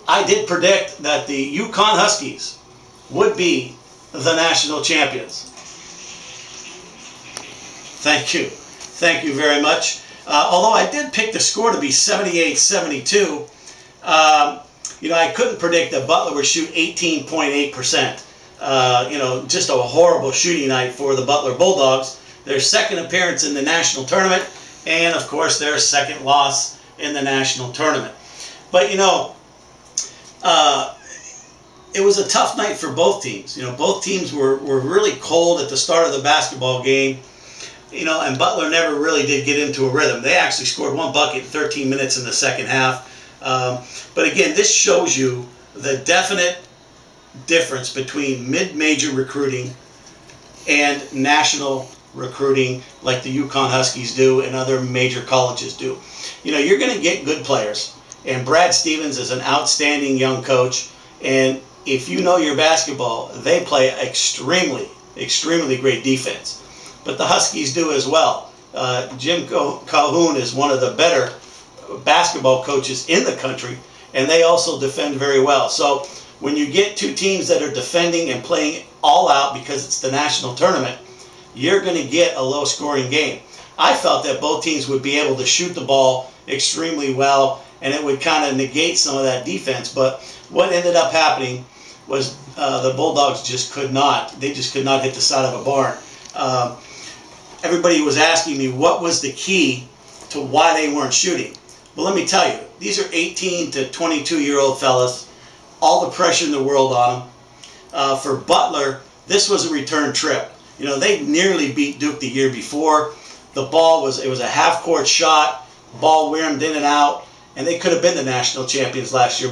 I did predict that the Yukon Huskies would be the national champions. Thank you. Thank you very much. Although I did pick the score to be 78-72, you know, I couldn't predict that Butler would shoot 18.8%. You know, just a horrible shooting night for the Butler Bulldogs. Their second appearance in the national tournament, and of course their second loss in the national tournament. But you know, it was a tough night for both teams. You know, both teams were really cold at the start of the basketball game. You know, and Butler never really did get into a rhythm. They actually scored one bucket in 13 minutes in the second half. But again, this shows you the definite difference between mid-major recruiting and national recruiting like the Yukon Huskies do and other major colleges do. You know, you're going to get good players, and Brad Stevens is an outstanding young coach, and if you know your basketball, they play extremely great defense. But the Huskies do as well. Jim Calhoun is one of the better basketball coaches in the country, and they also defend very well. So when you get two teams that are defending and playing all out because it's the national tournament, you're going to get a low-scoring game. I felt that both teams would be able to shoot the ball extremely well, and it would kind of negate some of that defense. But what ended up happening was the Bulldogs just could not. They just could not hit the side of a barn. Everybody was asking me what was the key to why they weren't shooting. Well, let me tell you, these are 18 to 22-year-old fellas, all the pressure in the world on them. For Butler, this was a return trip. You know, they nearly beat Duke the year before. The ball was, it was a half-court shot, ball whirmed in and out, and they could have been the national champions last year.